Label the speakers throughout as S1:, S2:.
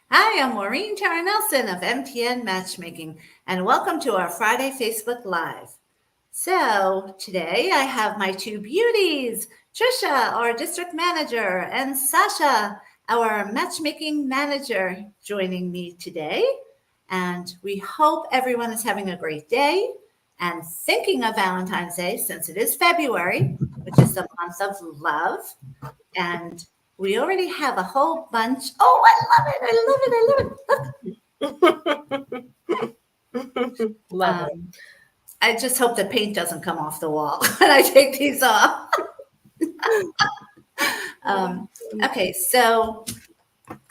S1: Hi, I'm Maureen Tara Nelson of MTN Matchmaking, and welcome to our Friday Facebook Live. So, today I have my two beauties, Trisha, our district manager, and Sasha, our matchmaking manager, joining me today. And we hope everyone is having a great day and thinking of Valentine's Day since it is February, which is the month of love. And we already have a whole bunch. Oh, I love it. I love it. I love it.
S2: Love it.
S1: I just hope the paint doesn't come off the wall when I take these off. Okay, so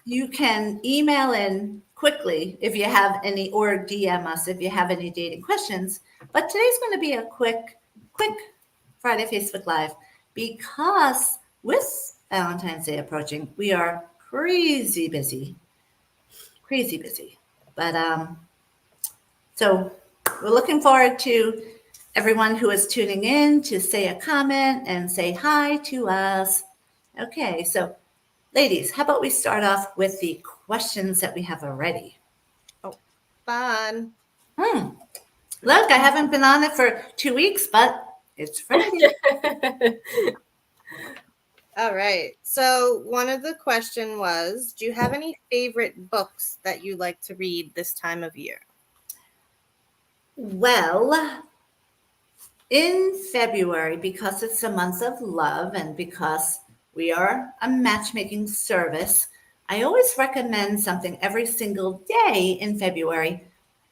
S1: you can email in quickly if you have any, or DM us if you have any dating questions. But today's going to be a quick Friday Facebook Live because with Valentine's Day approaching, we are crazy busy. Crazy busy. But so we're looking forward to everyone who is tuning in to say a comment and say hi to us. Okay, so ladies, how about we start off with the questions that we have already?
S2: Oh, fun.
S1: Look, I haven't been on it for 2 weeks, but it's Friday.
S2: All right. So one of the question was, do you have any favorite books that you like to read this time of year?
S1: Well, in February, because it's a month of love and because we are a matchmaking service, I always recommend something every single day in February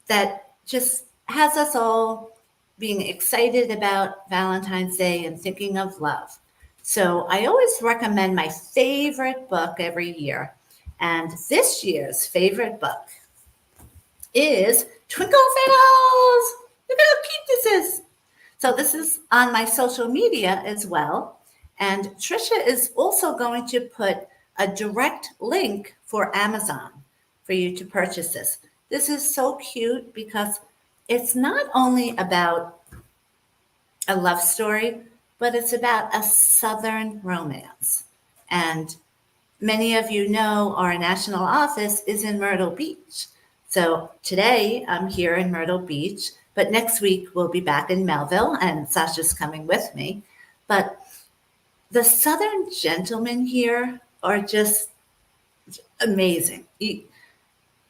S1: that just has us all being excited about Valentine's Day and thinking of love. So I always recommend my favorite book every year. And this year's favorite book is Twinkle Fiddles. Look at how cute this is. So this is on my social media as well. And Trisha is also going to put a direct link for Amazon for you to purchase this. This is so cute because it's not only about a love story, but it's about a Southern romance. And many of you know our national office is in Myrtle Beach. So today I'm here in Myrtle Beach, but next week we'll be back in Melville and Sasha's coming with me. But the Southern gentlemen here are just amazing.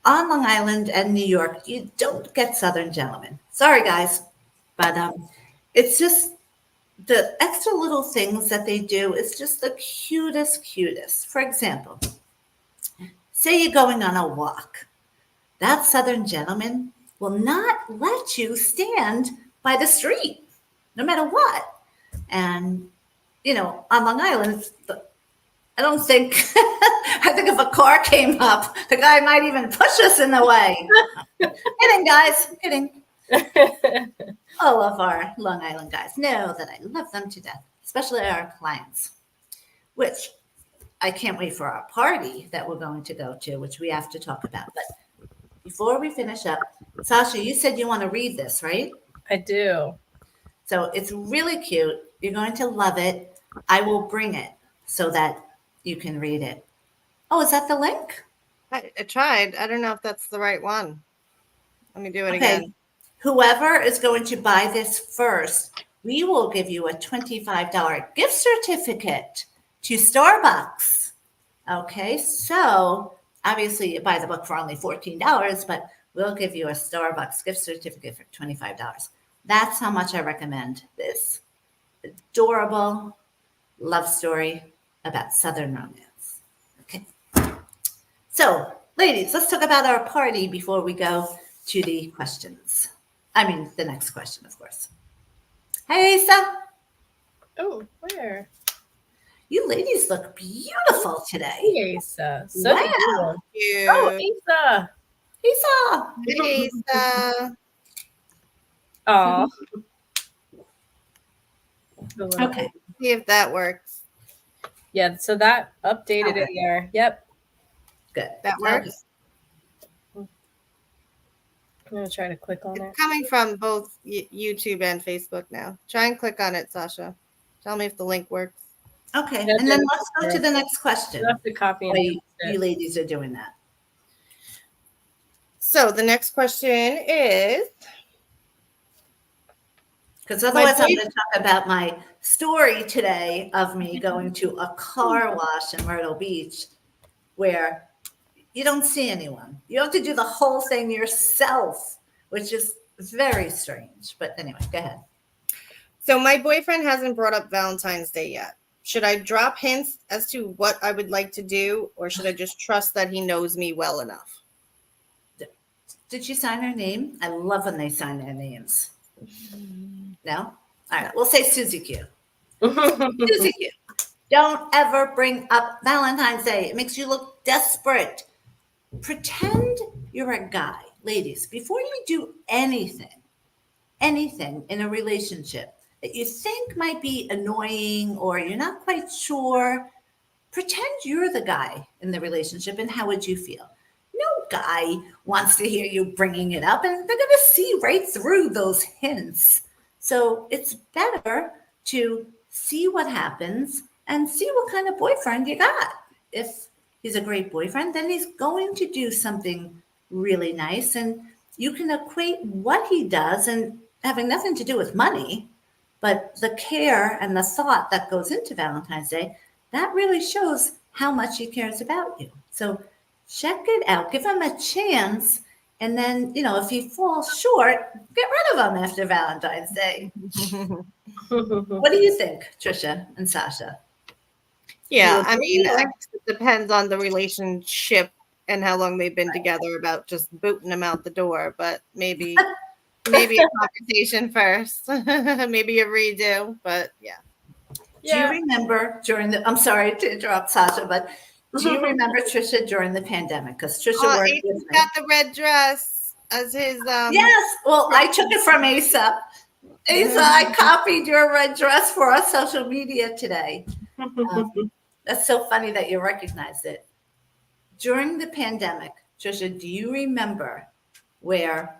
S1: On Long Island and New York, you don't get Southern gentlemen. Sorry, guys, but it's just the extra little things that they do is just the cutest. For example, say you're going on a walk. That Southern gentleman will not let you stand by the street, no matter what. And, on Long Island, I don't think, I think if a car came up, the guy might even push us in the way. Kidding, guys, kidding. All of our Long Island guys know that I love them to death, especially our clients, which I can't wait for our party that we're going to go to, which we have to talk about. But before we finish up, Sasha, you said you want to read this, right?
S2: I do.
S1: So it's really cute. You're going to love it. I will bring it so that you can read it. Oh, is that the link?
S2: I tried. I don't know if that's the right one. Let me do it
S1: Okay.
S2: again.
S1: Whoever is going to buy this first, we will give you a $25 gift certificate to Starbucks. Okay, so obviously you buy the book for only $14, but we'll give you a Starbucks gift certificate for $25. That's how much I recommend this adorable love story about Southern romance. Okay, so ladies, let's talk about our party before we go to the questions. I mean, the next question, of course. Hey, Asa,
S2: Oh, where?
S1: you ladies look beautiful today.
S3: Hey, Asa.
S1: Wow.
S2: Thank
S3: Oh,
S2: you.
S3: Asa.
S1: Asa.
S2: Hey, Asa.
S3: Aw.
S1: Okay.
S2: See if that works.
S3: Yeah, so that updated
S1: Okay.
S3: it here. Yep.
S1: Good.
S2: That works.
S3: I'm going to try to click on it.
S2: It's coming from both YouTube and Facebook now. Try and click on it, Sasha. Tell me if the link works.
S1: Okay.
S3: That
S1: And then
S3: didn't
S1: let's go to the next question.
S3: You have to copy and
S1: While
S3: paste
S1: you
S3: it.
S1: ladies are doing that.
S2: So the next question is,
S1: Because otherwise, I'm
S2: boy-
S1: going to talk about my story today of me going to a car wash in Myrtle Beach where you don't see anyone. You have to do the whole thing yourself, which is very strange. But anyway, go ahead.
S2: so my boyfriend hasn't brought up Valentine's Day yet. Should I drop hints as to what I would like to do, or should I just trust that he knows me well enough?
S1: Did she sign her name? I love when they sign their names. No? All right, we'll say Susie Q. Susie Q. Don't ever bring up Valentine's Day. It makes you look desperate. Pretend you're a guy. Ladies, before you do anything in a relationship that you think might be annoying or you're not quite sure, pretend you're the guy in the relationship and how would you feel? No guy wants to hear you bringing it up, and they're going to see right through those hints. So it's better to see what happens and see what kind of boyfriend you got. If he's a great boyfriend, then he's going to do something really nice, and you can equate what he does and having nothing to do with money, but the care and the thought that goes into Valentine's Day, that really shows how much he cares about you. So check it out, give him a chance, and then, if he falls short, get rid of him after Valentine's Day. What do you think, Trisha and Sasha?
S2: Yeah, I
S1: agree,
S2: mean,
S1: or-
S2: I guess it depends on the relationship and how long they've been together about just booting them out the door, but maybe a conversation first, maybe a redo, but yeah.
S1: Do you remember I'm sorry to interrupt Sasha, but do you remember Trisha during the pandemic? Because Trisha worked
S2: Ace
S1: with me.
S2: got the red dress as his
S1: Yes, well, I took it from Asa. Asa, I copied your red dress for our social media today. That's so funny that you recognized it. During the pandemic, Trisha, do you remember where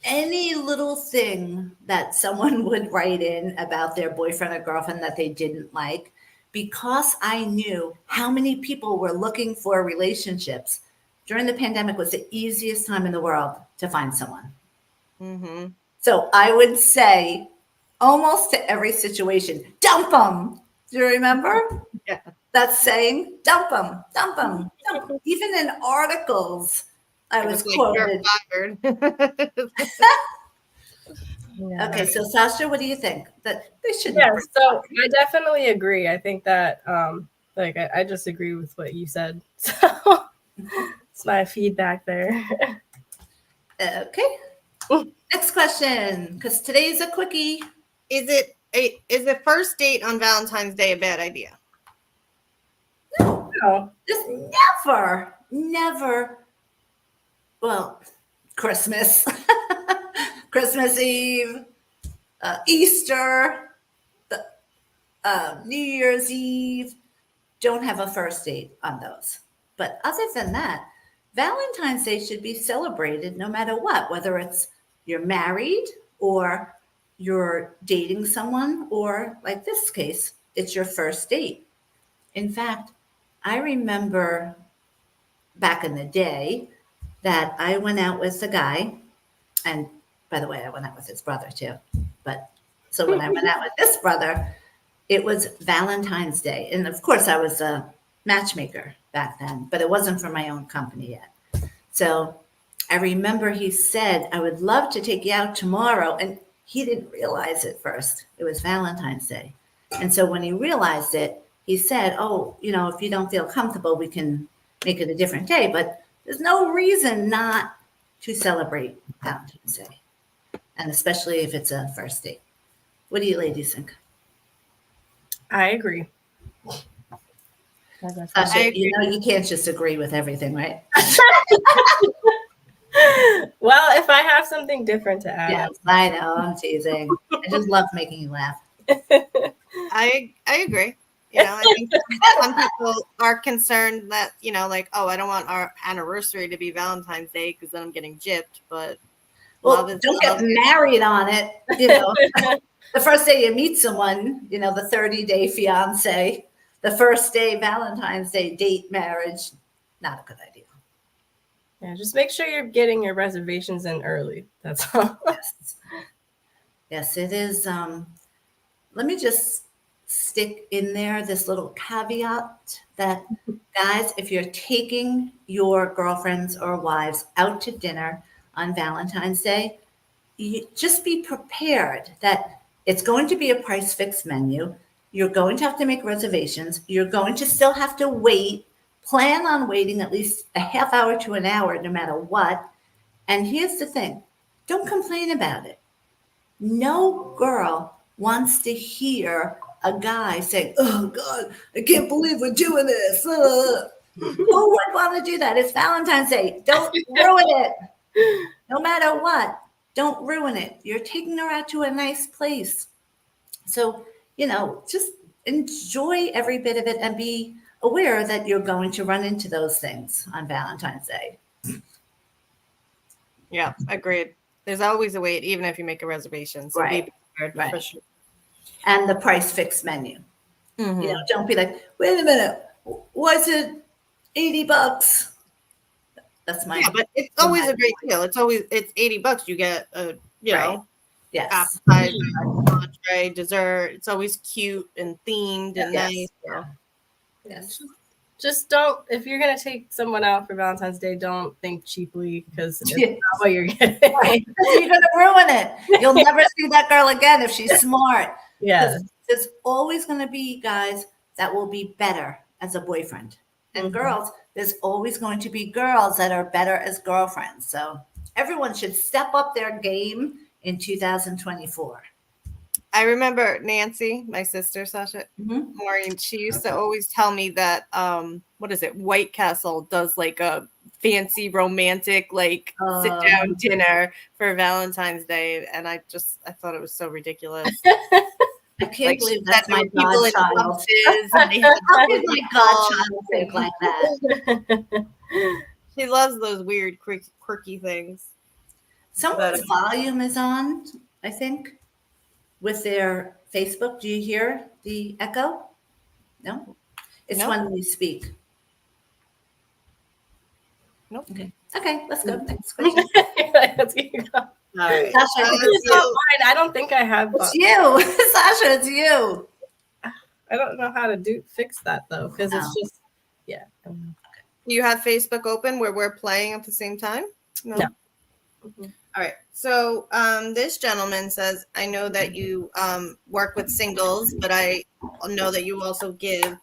S1: any little thing that someone would write in about their boyfriend or girlfriend that they didn't like, because I knew how many people were looking for relationships during the pandemic was the easiest time in the world to find someone.
S2: Mm-hmm.
S1: So I would say almost to every situation, dump them. Do you remember?
S2: Yeah.
S1: That saying, dump them, dump them, dump 'em. Even in articles, I was quoted.
S2: Fired.
S3: Yeah.
S1: Okay, so Sasha, what do you think? That they should.
S3: Yeah, so I definitely agree. I think that I just agree with what you said. So it's my feedback there.
S1: Okay. Next question, because today's a quickie.
S2: Is a first date on Valentine's Day a bad idea?
S3: Oh,
S1: Just never. Well, Christmas, Christmas Eve, Easter, New Year's Eve. Don't have a first date on those. But other than that, Valentine's Day should be celebrated no matter what, whether it's you're married or you're dating someone, or like this case, it's your first date. In fact, I remember back in the day that I went out with a guy, and by the way, I went out with his brother too. But so when I went out with this brother, it was Valentine's Day. And of course, I was a matchmaker back then, but it wasn't for my own company yet. So I remember he said, I would love to take you out tomorrow. And he didn't realize it first. It was Valentine's Day. And so when he realized it, he said, oh, if you don't feel comfortable, we can make it a different day. But there's no reason not to celebrate Valentine's Day. And especially if it's a first date. What do you ladies think?
S3: I agree.
S1: Sasha, you can't just agree with everything, right?
S3: Well, if I have something different to add.
S1: Yes, I know. I'm teasing. I just love making you laugh.
S2: I agree. I think some people are concerned that, oh, I don't want our anniversary to be Valentine's Day because then I'm getting gypped. But
S1: Well, don't get married on it. The first day you meet someone, the 30-day fiance, the first day Valentine's Day date marriage, not a good idea.
S3: Yeah, just make sure you're getting your reservations in early. That's all.
S1: Yes. Yes, it is. Let me just stick in there this little caveat that, guys, if you're taking your girlfriends or wives out to dinner on Valentine's Day, you just be prepared that it's going to be a price fixed menu. You're going to have to make reservations. You're going to still have to wait. Plan on waiting at least a half hour to an hour, no matter what. And here's the thing, don't complain about it. No girl wants to hear a guy saying, "Oh God, I can't believe we're doing this." Who would want to do that? It's Valentine's Day. Don't ruin it. No matter what, don't ruin it. You're taking her out to a nice place. So, just enjoy every bit of it and be aware that you're going to run into those things on Valentine's Day.
S2: Yeah, agreed. There's always a wait, even if you make a reservation. So
S1: Right.
S2: be prepared
S1: Right.
S2: for sure.
S1: And the price fixed menu.
S2: Mhm.
S1: Don't be like, wait a minute, what's it $80? That's my
S2: Yeah, but it's always a great deal. It's $80. You get a
S1: yes.
S2: appetizer, entree, dessert. It's always cute and themed and
S1: Yes.
S2: nice. So.
S1: Yes.
S3: Just don't, if you're going to take someone out for Valentine's Day, don't think cheaply because it's
S1: Yeah.
S3: not what you're getting.
S1: Right. You're gonna ruin it. You'll never see that girl again if she's smart.
S3: Yeah.
S1: There's always gonna be guys that will be better as a boyfriend. And
S3: Mhm.
S1: girls, there's always going to be girls that are better as girlfriends. So everyone should step up their game in 2024.
S2: I remember Nancy, my sister, Sasha,
S1: Mhm.
S2: Maureen, she used to always tell me that what is it, White Castle does like a fancy romantic sit down dinner for Valentine's Day, and I thought it was so ridiculous.
S1: I can't believe
S2: she
S1: that's
S2: said there
S1: my
S2: were people in
S1: godchild.
S2: boxes, and they had
S1: How could my godchild think like that?
S2: She loves those weird quirky things.
S1: Someone's volume is on, I think, with their Facebook. Do you hear the echo? No? It's
S2: No.
S1: when we speak.
S2: Nope.
S1: Okay, let's go. Next question.
S3: Let's keep going.
S2: All right.
S1: Sasha, I think it's
S3: It's not
S1: you.
S3: mine. I don't think I have.
S1: It's you. Sasha, it's you.
S3: I don't know how to fix that though, because it's
S1: Oh.
S3: just
S2: Do you have Facebook open where we're playing at the same time?
S3: No. Mhm.
S2: All right. So this gentleman says, I know that you work with singles, but I know that you also give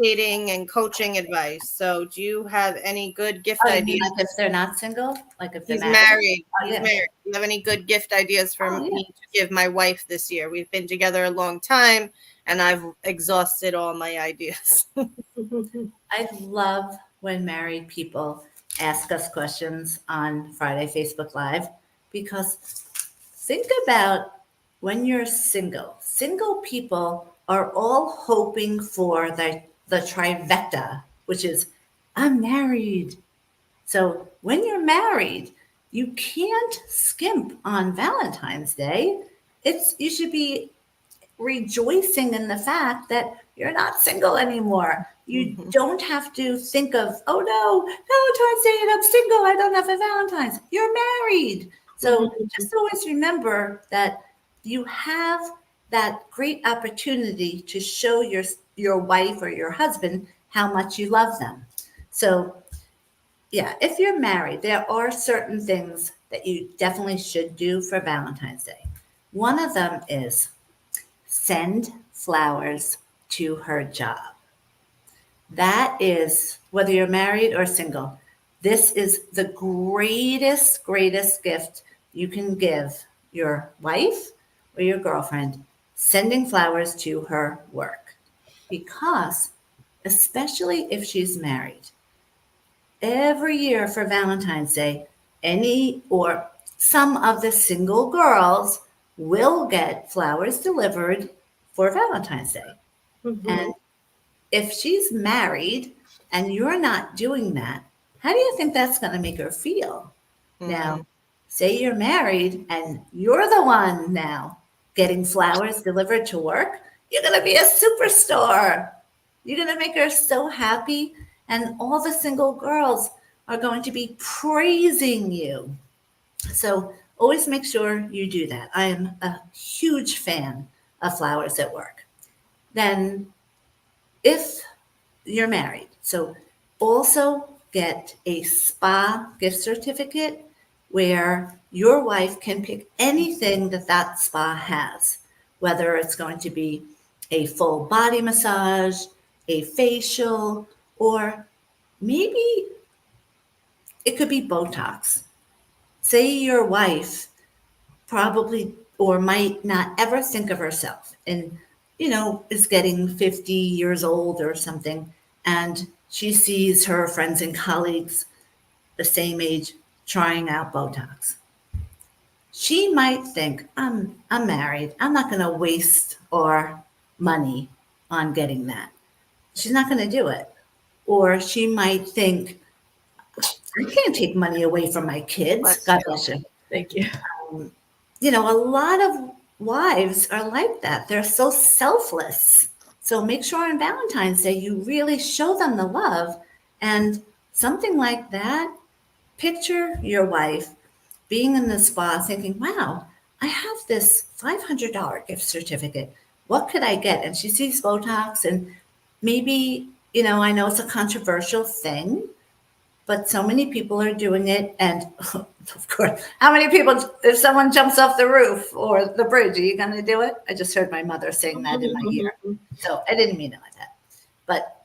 S2: dating and coaching advice. So do you have any good gift
S1: Oh, you mean
S2: ideas?
S1: like if they're not single? Like if they're
S2: He's married.
S1: Oh,
S2: He's
S1: yeah.
S2: married. Do you have any good gift ideas for
S1: Oh, yeah.
S2: me to give my wife this year? We've been together a long time, and I've exhausted all my ideas.
S1: I love when married people ask us questions on Friday Facebook Live because think about when you're single. Single people are all hoping for the trifecta, which is I'm married. So when you're married, you can't skimp on Valentine's Day. You should be rejoicing in the fact that you're not single anymore. You don't have to think of, oh no, Valentine's Day and I'm single. I don't have a Valentine's. You're married. So just always remember that you have that great opportunity to show your wife or your husband how much you love them. So yeah, if you're married, there are certain things that you definitely should do for Valentine's Day. One of them is send flowers to her job. That is, whether you're married or single, this is the greatest gift you can give your wife or your girlfriend, sending flowers to her work. Because, especially if she's married, every year for Valentine's Day, any or some of the single girls will get flowers delivered for Valentine's Day. And if she's married and you're not doing that, how do you think that's going to make her feel? Now, say you're married and you're the one now getting flowers delivered to work, you're going to be a superstar. You're going to make her so happy. And all the single girls are going to be praising you. So always make sure you do that. I am a huge fan of flowers at work. Then, if you're married, so also get a spa gift certificate where your wife can pick anything that that spa has, whether it's going to be a full body massage, a facial, or maybe it could be Botox. Say your wife probably or might not ever think of herself and is getting 50 years old or something, and she sees her friends and colleagues the same age trying out Botox. She might think, I'm married, I'm not going to waste our money on getting that. She's not going to do it. Or she might think, I can't take money away from my kids.
S2: Bless
S1: God
S2: you.
S1: bless you.
S3: Thank you.
S1: A lot of wives are like that. They're so selfless. So make sure on Valentine's Day you really show them the love. And something like that, picture your wife being in the spa thinking, wow, I have this $500 gift certificate. What could I get? And she sees Botox, and maybe, I know it's a controversial thing, but so many people are doing it. And of course, how many people, if someone jumps off the roof or the bridge, are you going to do it? I just heard my mother saying that in my ear. So I didn't mean it like that. But,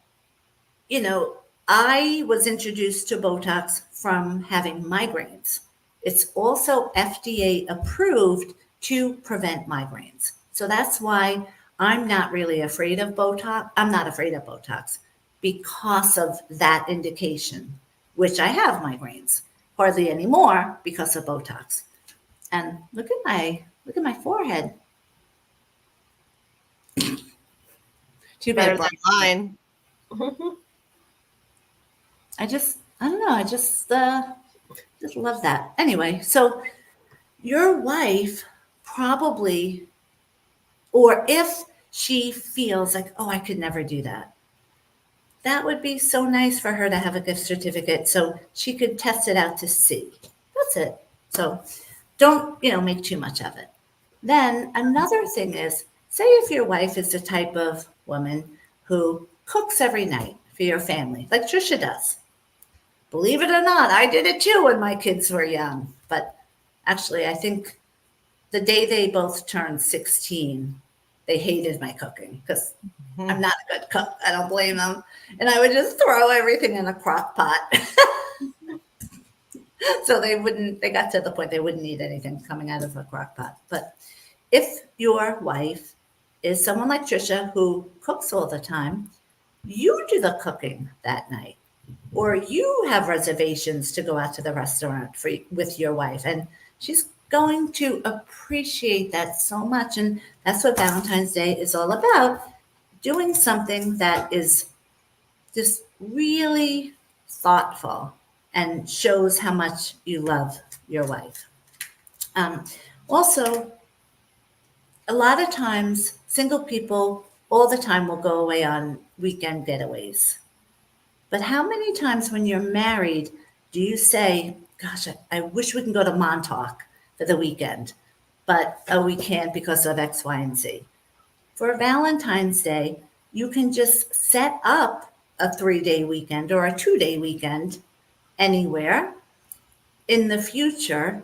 S1: I was introduced to Botox from having migraines. It's also FDA approved to prevent migraines. So that's why I'm not really afraid of Botox. I'm not afraid of Botox because of that indication, which I have migraines, hardly anymore because of Botox. And look at my forehead. Too
S2: Better
S1: bad.
S2: than mine.
S1: I don't know. I just love that. Anyway, so your wife probably, or if she feels like, oh, I could never do that, that would be so nice for her to have a gift certificate so she could test it out to see. That's it. So don't, make too much of it. Then another thing is, say if your wife is the type of woman who cooks every night for your family, like Trisha does. Believe it or not, I did it too when my kids were young. But actually, I think the day they both turned 16, they hated my cooking because I'm not a good cook. I don't blame them. And I would just throw everything in a crock pot. So they got to the point they wouldn't eat anything coming out of a crock pot. But if your wife is someone like Trisha who cooks all the time, you do the cooking that night. Or you have reservations to go out to the restaurant with your wife, and she's going to appreciate that so much. And that's what Valentine's Day is all about, doing something that is just really thoughtful and shows how much you love your wife. Also, a lot of times, single people all the time will go away on weekend getaways. But how many times when you're married do you say, gosh, I wish we can go to Montauk for the weekend, but we can't because of X, Y, and Z. For Valentine's Day, you can just set up a 3-day weekend or a 2-day weekend anywhere in the future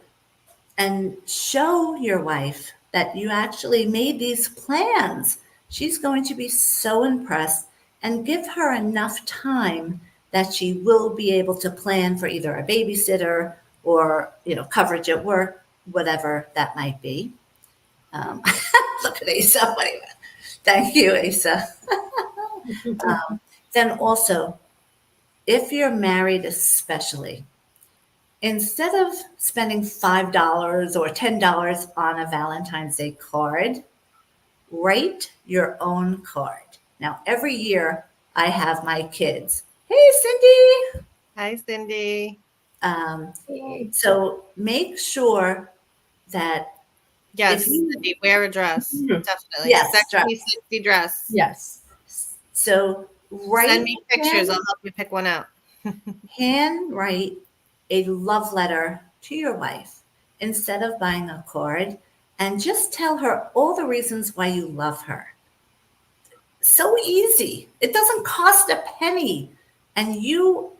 S1: and show your wife that you actually made these plans. She's going to be so impressed, and give her enough time that she will be able to plan for either a babysitter or, coverage at work, whatever that might be. Look at Asa. Thank you, Asa. Then also, if you're married especially, instead of spending $5 or $10 on a Valentine's Day card, write your own card. Now, every year I have my kids. Hey, Cindy.
S2: Hi, Cindy.
S1: So make sure that
S2: Yes,
S1: if you-
S2: Cindy, wear a dress.
S3: Mhm.
S2: Definitely.
S1: Yes,
S2: Sexy, sexy dress.
S3: Yes.
S1: so write
S2: Send me pictures.
S1: them.
S2: I'll help you pick one out.
S1: Handwrite a love letter to your wife instead of buying a card, and just tell her all the reasons why you love her. So easy. It doesn't cost a penny, and you're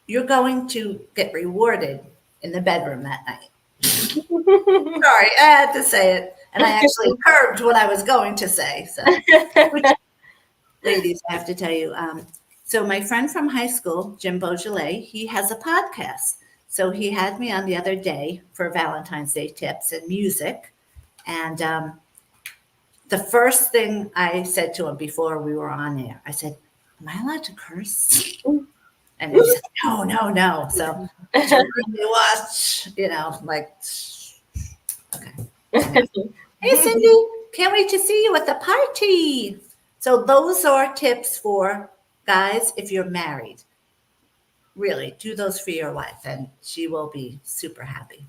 S1: going to get rewarded in the bedroom that night. Sorry, I had to say it, and I actually curbed what I was going to say. So, ladies, I have to tell you. So my friend from high school, Jim Beaujolais, he has a podcast. So he had me on the other day for Valentine's Day tips and music, and the first thing I said to him before we were on there, I said, "Am I allowed to curse?" And he said, "No, no, no." So to really watch, like, okay. Hey, Cindy, can't wait to see you at the party. So those are tips for guys if you're married. Really, do those for your wife, and she will be super happy.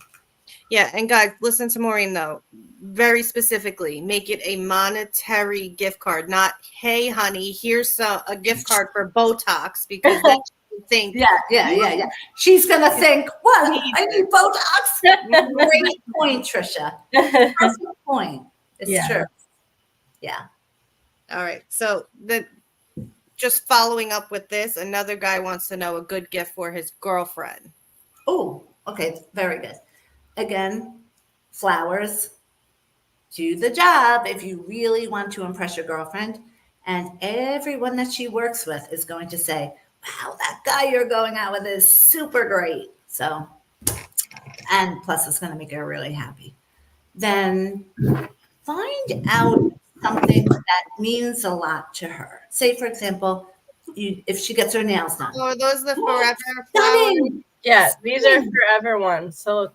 S2: Yeah, and guys, listen to Maureen though. Very specifically, make it a monetary gift card, not "Hey, honey, here's a gift card for Botox," because then you think,
S1: Yeah. She's gonna think, "What? I need Botox." Great point, Trisha. Perfect point. It's
S3: Yeah.
S1: true. Yeah.
S2: all right. So just following up with this, another guy wants to know a good gift for his girlfriend.
S1: Oh, okay. Very good. Again, flowers. Do the job if you really want to impress your girlfriend. And everyone that she works with is going to say, "Wow, that guy you're going out with is super great." So, and plus, it's going to make her really happy. Then find out something that means a lot to her. Say, for example, if she gets her nails done.
S2: So are those the forever flowers?
S1: Stunning.
S3: Yeah, these are forever ones. So,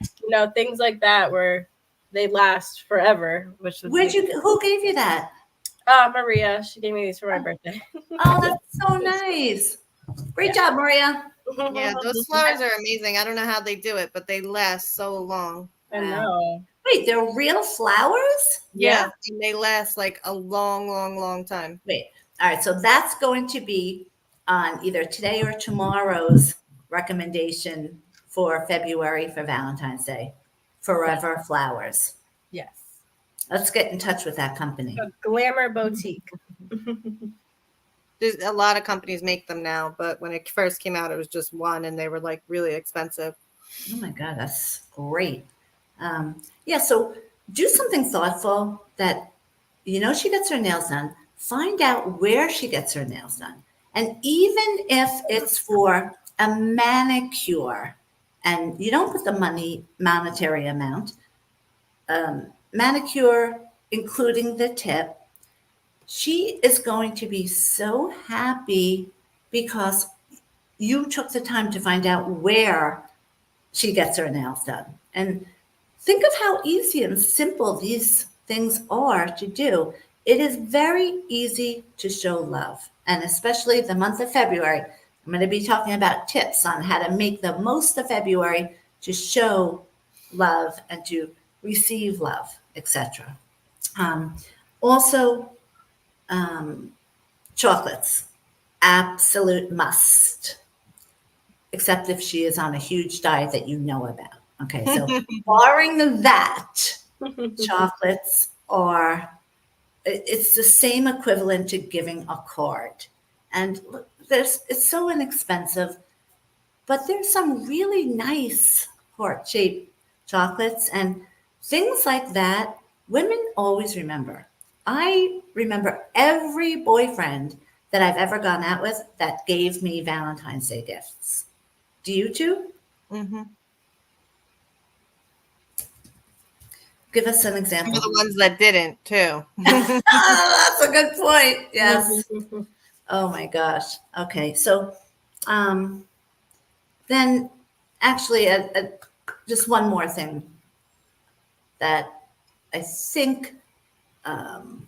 S3: things like that where they last forever, which would be
S1: Who gave you that?
S3: Maria. She gave me these for my birthday.
S1: Oh, that's so nice. Great job, Maria.
S2: Yeah, those flowers are amazing. I don't know how they do it, but they last so long.
S3: I know.
S1: Wait, they're real flowers?
S2: Yeah, and they last like a long, long, long time.
S1: Wait. All right, so that's going to be on either today or tomorrow's recommendation for February for Valentine's Day. Forever Flowers.
S3: Yes.
S1: Let's get in touch with that company.
S3: A glamour boutique.
S2: There's a lot of companies make them now, but when it first came out, it was just one, and they were like really expensive.
S1: Oh my God, that's great. Yeah, so do something thoughtful that, she gets her nails done. Find out where she gets her nails done. And even if it's for a manicure, and you don't put the monetary amount, manicure, including the tip, she is going to be so happy because you took the time to find out where she gets her nails done. And think of how easy and simple these things are to do. It is very easy to show love. And especially the month of February, I'm going to be talking about tips on how to make the most of February to show love and to receive love, etc. Also, chocolates, absolute must, except if she is on a huge diet that you know about. Okay, so barring that, chocolates it's the same equivalent to giving a card. And it's so inexpensive, but there's some really nice heart-shaped chocolates and things like that. Women always remember. I remember every boyfriend that I've ever gone out with that gave me Valentine's Day gifts. Do you too?
S2: Mm-hmm.
S1: Give us an example.
S2: The ones that didn't too.
S1: Oh, that's a good point. Yes. Oh my gosh. Okay. So then actually just one more thing that I think I'm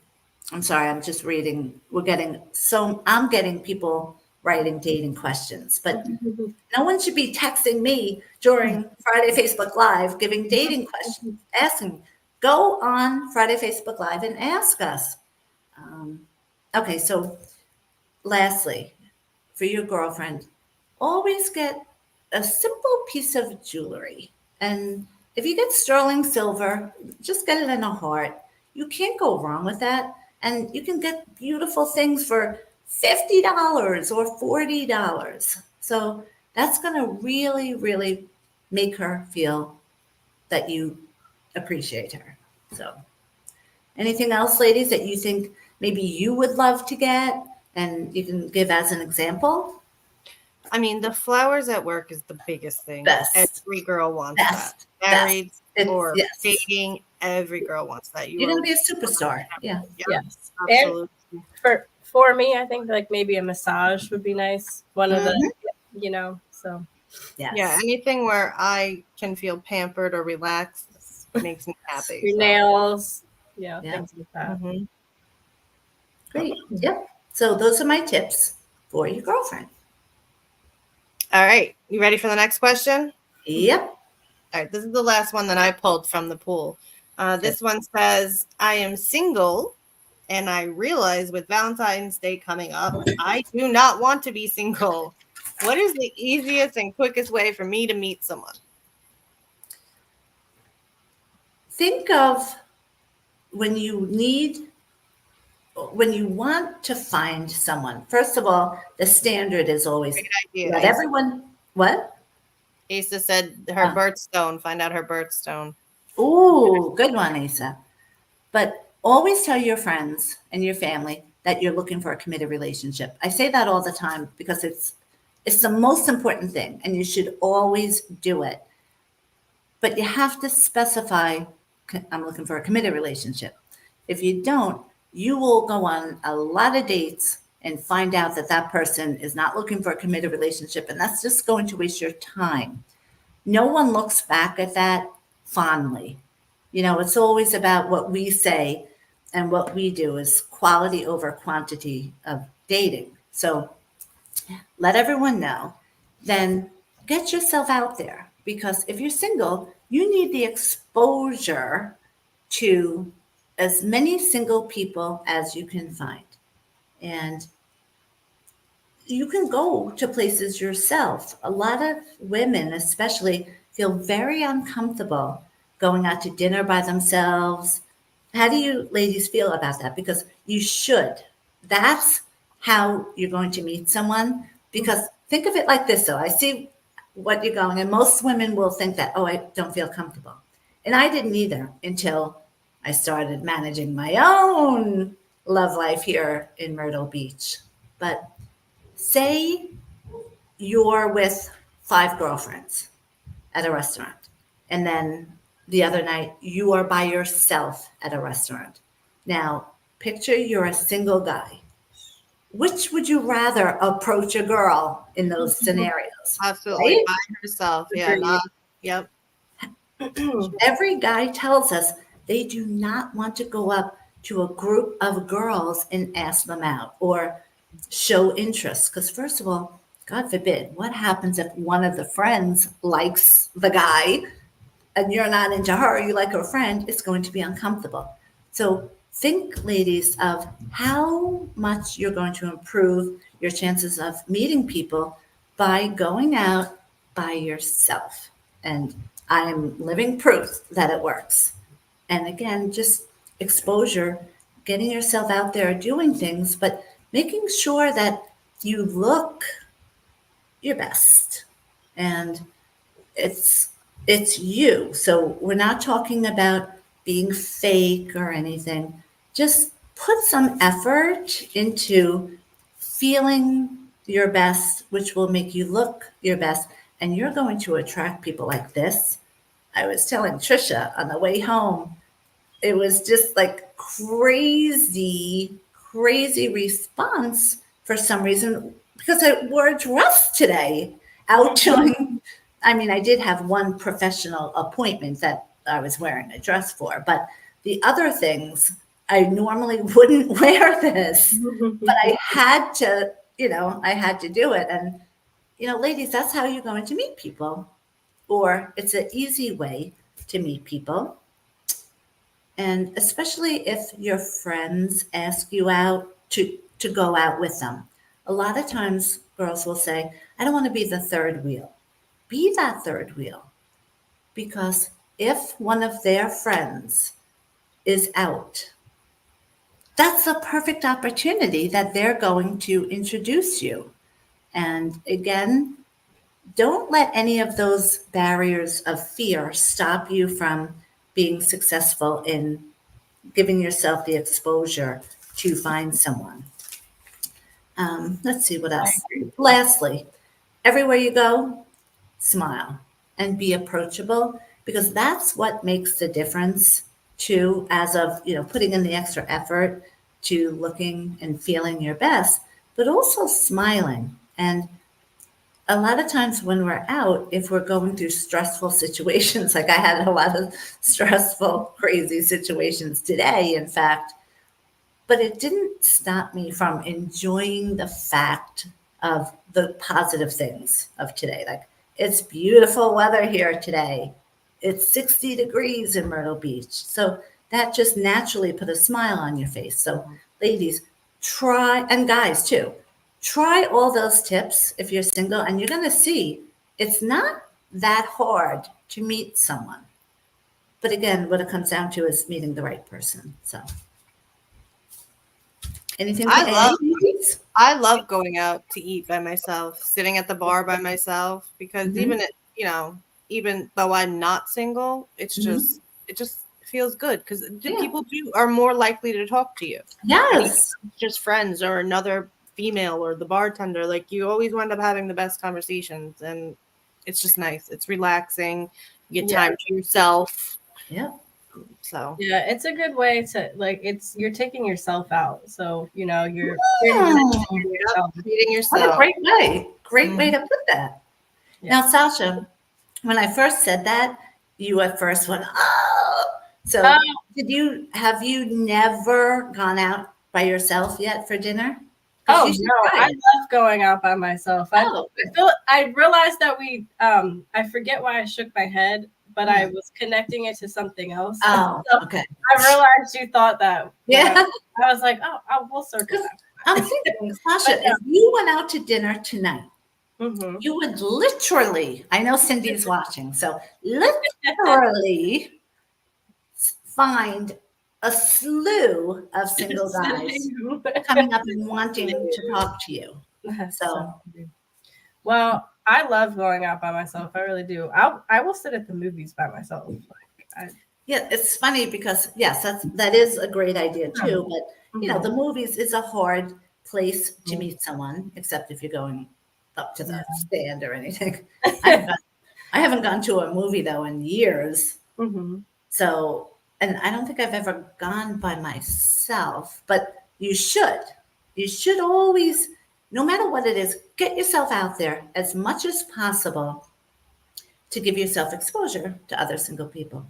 S1: sorry, I'm just reading. I'm getting people writing dating questions, but no one should be texting me during Friday Facebook Live giving dating questions, asking. Go on Friday Facebook Live and ask us. Okay, so lastly, for your girlfriend, always get a simple piece of jewelry. And if you get sterling silver, just get it in a heart. You can't go wrong with that. And you can get beautiful things for $50 or $40. So that's going to really, really make her feel that you appreciate her. So, anything else, ladies, that you think maybe you would love to get and you can give as an example?
S2: I mean, the flowers at work is the biggest thing.
S1: Best.
S2: Every girl wants
S1: Best.
S2: that. Married
S1: It's,
S2: or
S1: yes.
S2: dating, every girl wants that.
S1: You're going to be a superstar. Yeah.
S2: Yeah,
S3: Yes.
S2: absolutely.
S3: For me, I think like maybe a massage would be nice. One of the, you know, so
S1: Yes.
S2: Yeah, anything where I can feel pampered or relaxed makes me happy.
S3: your
S2: so.
S3: nails,
S1: Yeah.
S3: things like that.
S2: Mhm.
S1: Great. Yep. So those are my tips for your girlfriend.
S2: All right, you ready for the next question?
S1: Yep.
S2: All right, this is the last one that I pulled from the pool. This one says, I am single, and I realize with Valentine's Day coming up, I do not want to be single. What is the easiest and quickest way for me to meet someone?
S1: Think of when you want to find someone. First of all, the standard is always
S2: Idea.
S1: let everyone, what?
S2: Asa said her
S1: Ah.
S2: birthstone, find out her birthstone.
S1: Ooh, good one, Asa. But always tell your friends and your family that you're looking for a committed relationship. I say that all the time because it's the most important thing, and you should always do it. But you have to specify, I'm looking for a committed relationship. If you don't, you will go on a lot of dates and find out that that person is not looking for a committed relationship, and that's just going to waste your time. No one looks back at that fondly. It's always about what we say, and what we do is quality over quantity of dating. So let everyone know, then get yourself out there, because if you're single, you need the exposure to as many single people as you can find. And you can go to places yourself. A lot of women, especially, feel very uncomfortable going out to dinner by themselves. How do you ladies feel about that? Because you should. That's how you're going to meet someone. Because think of it like this, though. I see what you're going, and most women will think that, oh, I don't feel comfortable. And I didn't either until I started managing my own love life here in Myrtle Beach. But say you're with 5 girlfriends at a restaurant, and then the other night you are by yourself at a restaurant. Now, picture you're a single guy. Which would you rather approach a girl in those scenarios?
S2: Absolutely,
S1: Right?
S2: by herself. Yeah,
S3: Agreed.
S2: yep.
S1: Every guy tells us they do not want to go up to a group of girls and ask them out or show interest. Because, first of all, God forbid, what happens if one of the friends likes the guy and you're not into her, you like her friend? It's going to be uncomfortable. So think, ladies, of how much you're going to improve your chances of meeting people by going out by yourself. And I am living proof that it works. And again, just exposure, getting yourself out there doing things, but making sure that you look your best. And it's you. So we're not talking about being fake or anything. Just put some effort into feeling your best, which will make you look your best. And you're going to attract people like this. I was telling Trisha on the way home, it was just like crazy response for some reason, because I wore a dress today out doing. I mean, I did have one professional appointment that I was wearing a dress for, but the other things, I normally wouldn't wear this, but I had to, I had to do it. And, ladies, that's how you're going to meet people, or it's an easy way to meet people. And especially if your friends ask you out to go out with them. A lot of times girls will say, I don't want to be the third wheel. Be that third wheel. Because if one of their friends is out, that's a perfect opportunity that they're going to introduce you. And again, don't let any of those barriers of fear stop you from being successful in giving yourself the exposure to find someone. Let's see what else. Lastly, everywhere you go, smile and be approachable, because that's what makes the difference too, as of, putting in the extra effort to looking and feeling your best, but also smiling. And a lot of times when we're out, if we're going through stressful situations, like I had a lot of stressful, crazy situations today, in fact, but it didn't stop me from enjoying the fact of the positive things of today. Like, it's beautiful weather here today. It's 60 degrees in Myrtle Beach. So that just naturally put a smile on your face. So ladies, try, and guys too, try all those tips if you're single, and you're going to see it's not that hard to meet someone. But again, what it comes down to is meeting the right person. So anything to add, ladies?
S2: I love going out to eat by myself, sitting at the bar by myself, because even though I'm not single, it's just it just feels good, because people are more likely to talk to you.
S1: Yes.
S2: Just friends or another female or the bartender, like you always wind up having the best conversations, and it's just nice. It's relaxing. You get time to yourself.
S1: Yeah.
S2: So
S3: yeah, it's a good way to you're taking yourself out. So you're
S2: treating yourself.
S1: What a great way. Great way to put that.
S3: Yeah.
S1: Now, Sasha, when I first said that, you at first went, oh. So have you never gone out by yourself yet for dinner?
S3: Oh no, I love going out by myself. I realized that I forget why I shook my head, but I was connecting it to something else.
S1: Oh,
S3: so
S1: okay.
S3: I realized you thought that.
S1: Yeah.
S3: I was like, we'll circle back.
S1: I'm thinking, Sasha, if you went out to dinner tonight, you would literally, I know Cindy's watching, so literally find a slew of single guys coming up and wanting to talk to you. So,
S3: well, I love going out by myself. I really do. I will sit at the movies by myself.
S1: Yeah, it's funny because yes, that is a great idea too. But the movies is a hard place to meet someone, except if you're going up to the stand or anything. I haven't gone to a movie though in years. So, and I don't think I've ever gone by myself. But you should. You should always, no matter what it is, get yourself out there as much as possible to give yourself exposure to other single people.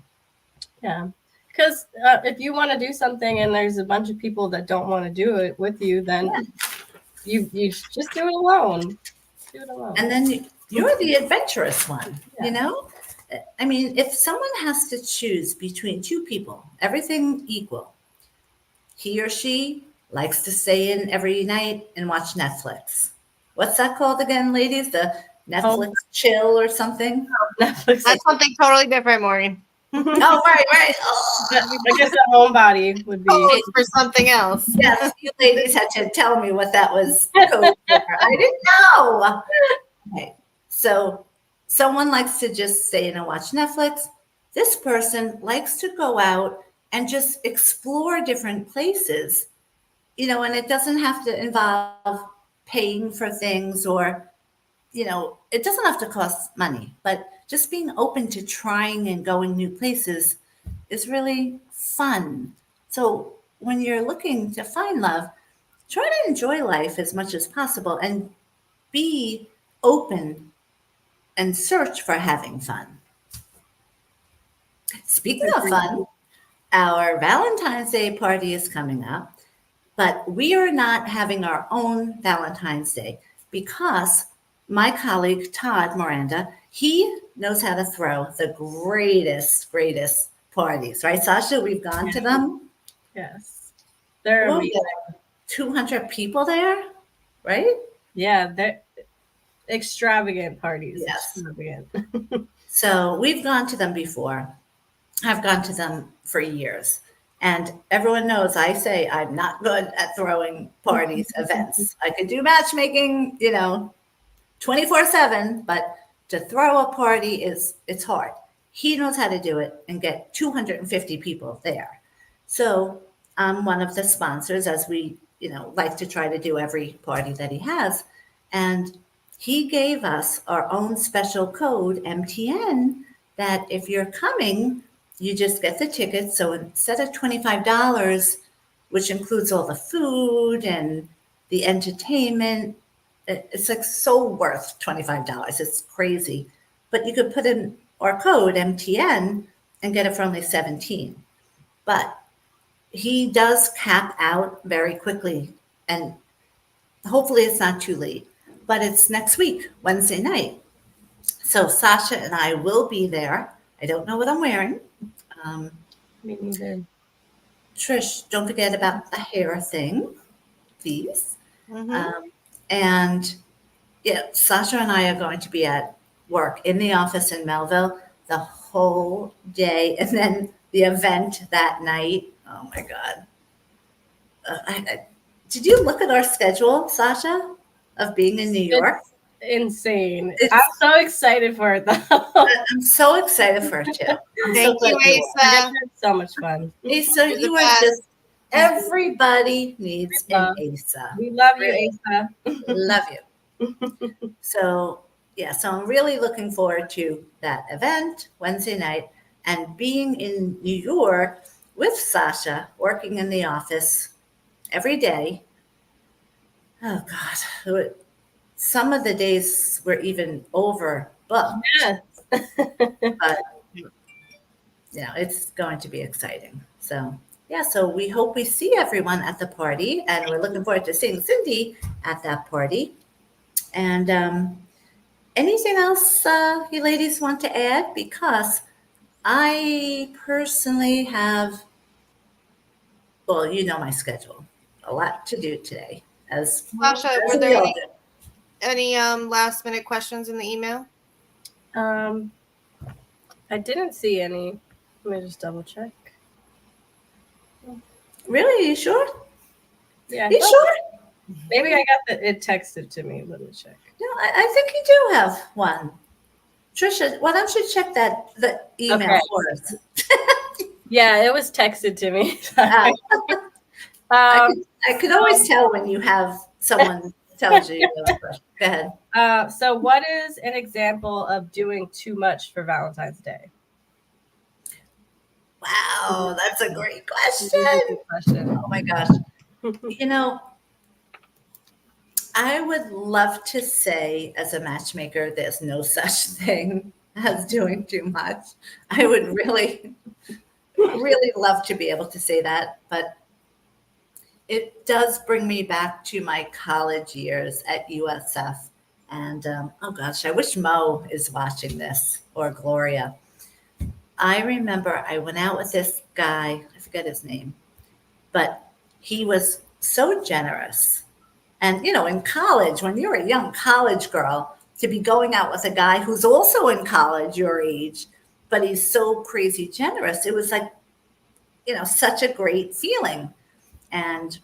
S1: Yeah.
S3: Because if you want to do something and there's a bunch of people that don't want to do it with you, then you just do it alone. Do it alone.
S1: And then you're the adventurous one, I mean, if someone has to choose between two people, everything equal, he or she likes to stay in every night and watch Netflix. What's that called again, ladies? The Netflix chill or something?
S3: Netflix.
S2: That's something totally different, Morgan.
S1: Oh, right. Oh.
S3: I guess a homebody would be
S2: for something else.
S1: Yes, you ladies had to tell me what that was code for. I didn't know. Okay, so someone likes to just stay in and watch Netflix. This person likes to go out and just explore different places, and it doesn't have to involve paying for things or, it doesn't have to cost money, but just being open to trying and going new places is really fun. So when you're looking to find love, try to enjoy life as much as possible and be open and search for having fun. Speaking of fun, our Valentine's Day party is coming up, but we are not having our own Valentine's Day because my colleague, Todd Miranda, he knows how to throw the greatest parties, right, Sasha? We've gone to them.
S3: Yes. They're amazing.
S1: 200 people there, right?
S3: Yeah, extravagant parties.
S1: Yes.
S3: Extravagant.
S1: So we've gone to them before. I've gone to them for years. And everyone knows I say I'm not good at throwing parties, events. I could do matchmaking, 24/7, but to throw a party it's hard. He knows how to do it and get 250 people there. So I'm one of the sponsors, as we, like to try to do every party that he has. And he gave us our own special code, MTN, that if you're coming, you just get the tickets. So instead of $25, which includes all the food and the entertainment, it's like so worth $25. It's crazy. But you could put in our code MTN and get it for only 17. But he does cap out very quickly, and hopefully it's not too late. But it's next week, Wednesday night. So Sasha and I will be there. I don't know what I'm wearing.
S3: Me neither.
S1: Trish, don't forget about the hair thing, please.
S2: Mhm.
S1: And yeah, Sasha and I are going to be at work in the office in Melville the whole day, and then the event that night. Oh my God. Did you look at our schedule, Sasha, of being in New York?
S3: Insane.
S1: It's-
S3: I'm so excited for it though.
S1: I'm so excited for it too. I'm
S2: Thank
S1: so
S2: you,
S1: glad you are.
S2: Asa.
S3: It's so much fun.
S1: Asa,
S2: You're the
S1: you are
S2: best.
S1: just, everybody needs an Asa.
S3: We love you,
S1: Really.
S3: Asa.
S1: Love you. So, yeah, so I'm really looking forward to that event Wednesday night and being in New York with Sasha, working in the office every day. Oh, God. Some of the days were even overbooked,
S3: Yes.
S1: but it's going to be exciting. So, yeah, so we hope we see everyone at the party, and we're looking forward to seeing Cindy at that party. And anything else you ladies want to add? Because I personally have, well, you know my schedule, a lot to do today. As
S2: Sasha,
S1: as
S2: were
S1: we
S2: there
S1: all
S2: any,
S1: do.
S2: any last minute questions in the email?
S3: I didn't see any. Let me just double check.
S1: Really? You sure?
S3: Yeah.
S1: You sure?
S3: Maybe I got it texted to me. Let me check.
S1: No, I think you do have one. Trisha, why don't you check the email
S3: Okay.
S1: for us?
S3: Yeah, it was texted to me.
S1: I could always tell when you have someone tells you. Go ahead.
S3: So what is an example of doing too much for Valentine's Day?
S1: Wow, that's a great question.
S3: Good question.
S1: Oh my gosh. I would love to say as a matchmaker, there's no such thing as doing too much. I would really, really love to be able to say that, but it does bring me back to my college years at USF. And oh gosh, I wish Mo is watching this, or Gloria. I remember I went out with this guy, I forget his name, but he was so generous. And, in college, when you're a young college girl, to be going out with a guy who's also in college, your age, but he's so crazy generous, it was like, such a great feeling. And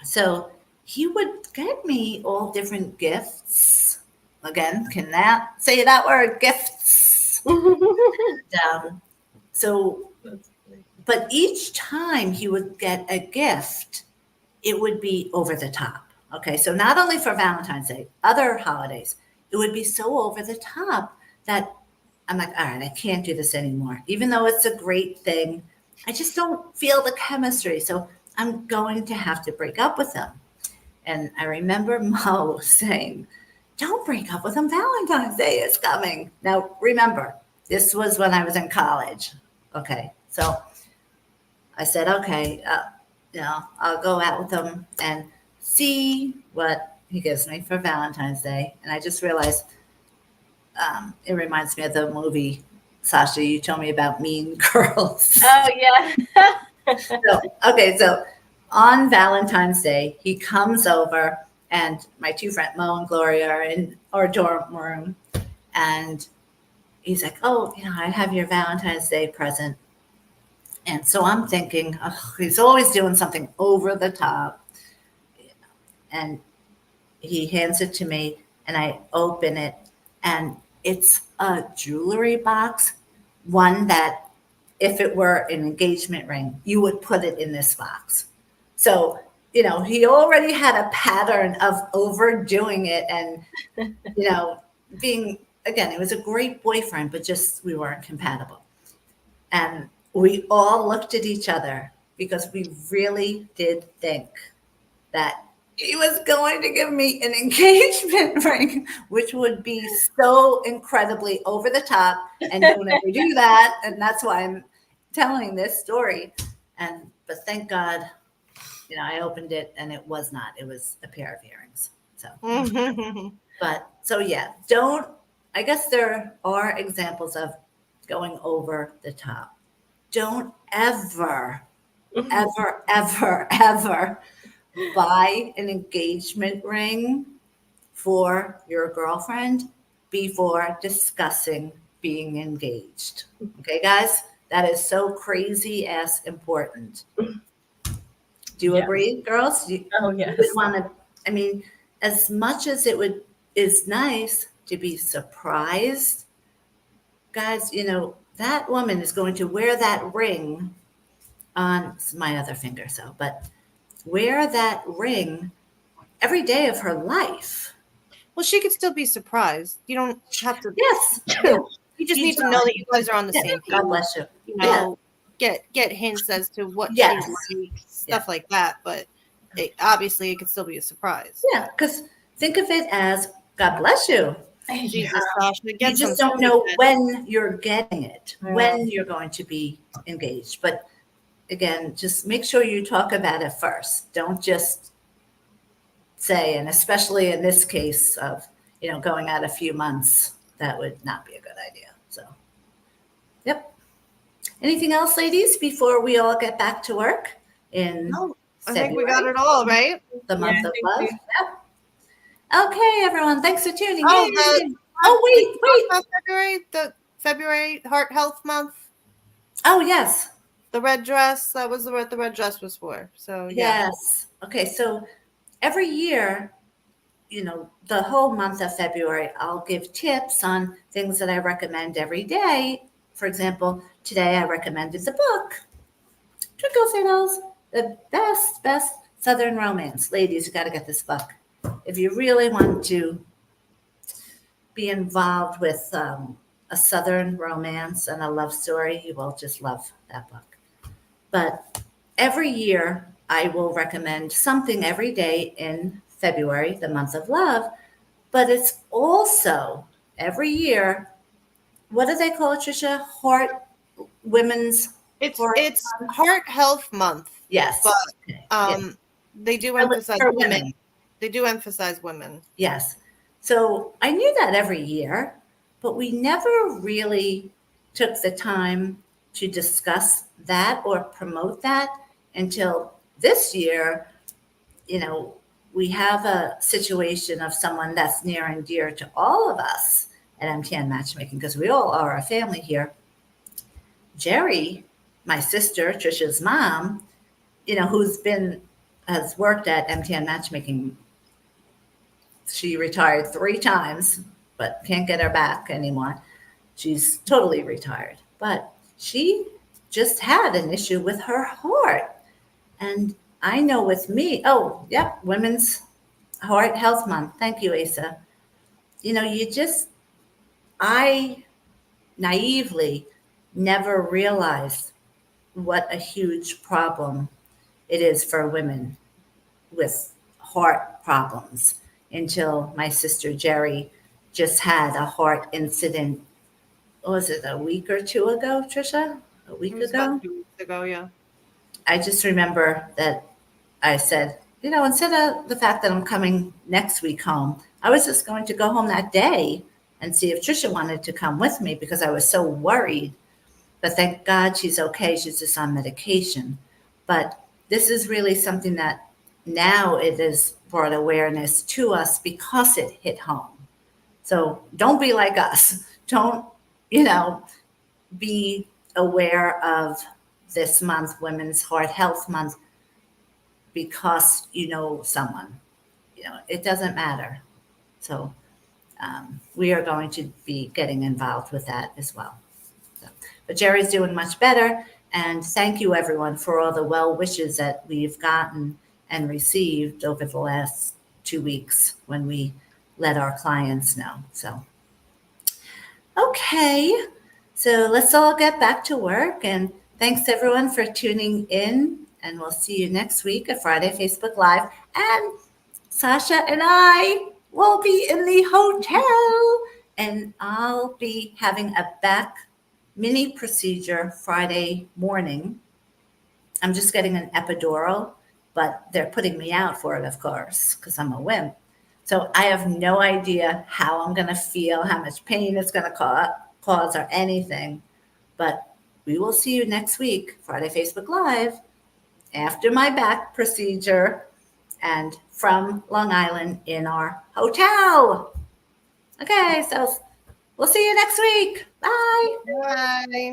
S1: so he would get me all different gifts. Again, can that say that word, gifts? So, but each time he would get a gift, it would be over the top. Okay, so not only for Valentine's Day, other holidays, it would be so over the top that I'm like, all right, I can't do this anymore. Even though it's a great thing, I just don't feel the chemistry. So I'm going to have to break up with him. And I remember Mo saying, don't break up with him. Valentine's Day is coming. Now, remember, this was when I was in college. Okay, so I said, okay, I'll go out with him and see what he gives me for Valentine's Day. And I just realized it reminds me of the movie, Sasha, you told me about Mean Girls.
S3: Oh, yeah.
S1: So on Valentine's Day, he comes over and my two friends, Mo and Gloria, are in our dorm room. And he's like, oh, I have your Valentine's Day present. And so I'm thinking, oh, he's always doing something over the top. And he hands it to me, and I open it, and it's a jewelry box, one that if it were an engagement ring, you would put it in this box. So, he already had a pattern of overdoing it and, being, again, it was a great boyfriend, but just we weren't compatible. And we all looked at each other because we really did think that he was going to give me an engagement ring, which would be so incredibly over the top, and don't ever do that. And that's why I'm telling this story. But thank God, I opened it and it was not. It was a pair of earrings. So yeah, I guess there are examples of going over the top. Don't ever, ever, ever, ever buy an engagement ring for your girlfriend before discussing being engaged. Okay, guys? That is so crazy ass important. Do you agree, girls?
S3: Oh, yes.
S1: You would want to, as much as is nice to be surprised, guys, that woman is going to wear that ring on my other finger, but wear that ring every day of her life.
S2: Well, she could still be surprised. You don't have to.
S1: Yes.
S2: You just need to know that you guys are on the same page.
S1: God bless you.
S2: Get hints as to what
S1: Yes.
S2: she likes, stuff like that. But obviously, it could still be a surprise.
S1: Yeah, because think of it as God bless you.
S2: Jesus, Sasha,
S1: You just don't know when you're getting it, when you're going to be engaged. But again, just make sure you talk about it first. Don't just say, and especially in this case of, going out a few months, that would not be a good idea. So, yep. Anything else, ladies, before we all get back to work in
S2: I think we got it all, right?
S1: The month of love.
S3: we-
S1: Yep. Okay, everyone. Thanks for tuning
S2: Oh,
S1: in. Wait.
S2: The February Heart Health Month.
S1: Oh, yes.
S2: The red dress. That was what the red dress was for. So yeah.
S1: Yes. Okay. So every year, the whole month of February, I'll give tips on things that I recommend every day. For example, today I recommended the book, Twinkle Fiddles, the best Southern romance. Ladies, you got to get this book. If you really want to be involved with a Southern romance and a love story, you will just love that book. But every year, I will recommend something every day in February, the month of love. But it's also every year, what do they call it, Tricia? Women's
S2: It's Heart Health Month.
S1: Yes.
S2: But they do emphasize women. They do emphasize women.
S1: Yes. So I knew that every year, but we never really took the time to discuss that or promote that until this year. We have a situation of someone that's near and dear to all of us at MTN Matchmaking, because we all are a family here. Jerry, my sister, Trisha's mom, has worked at MTN Matchmaking. She retired 3 times, but can't get her back anymore. She's totally retired. But she just had an issue with her heart. And I know with me, Women's Heart Health Month. Thank you, Asa. I naively never realized what a huge problem it is for women with heart problems until my sister Jerry just had a heart incident. Was it a week or 2 ago, Trisha? A week ago?
S2: About 2 weeks ago, yeah.
S1: I just remember that I said, instead of the fact that I'm coming next week home, I was just going to go home that day and see if Trisha wanted to come with me because I was so worried. But thank God she's okay. She's just on medication. But this is really something that now it is brought awareness to us because it hit home. So don't be like us. Don't, be aware of this month, Women's Heart Health Month, because you know someone. It doesn't matter. So we are going to be getting involved with that as well. So, but Jerry's doing much better. And thank you, everyone, for all the well wishes that we've gotten and received over the last 2 weeks when we let our clients know. So, okay. So let's all get back to work. And thanks, everyone, for tuning in. And we'll see you next week at Friday Facebook Live. And Sasha and I will be in the hotel. And I'll be having a back mini procedure Friday morning. I'm just getting an epidural, but they're putting me out for it, of course, because I'm a wimp. So I have no idea how I'm going to feel, how much pain it's going to cause or anything. But we will see you next week, Friday Facebook Live, after my back procedure and from Long Island in our hotel. Okay, so we'll see you next week. Bye.
S2: Bye.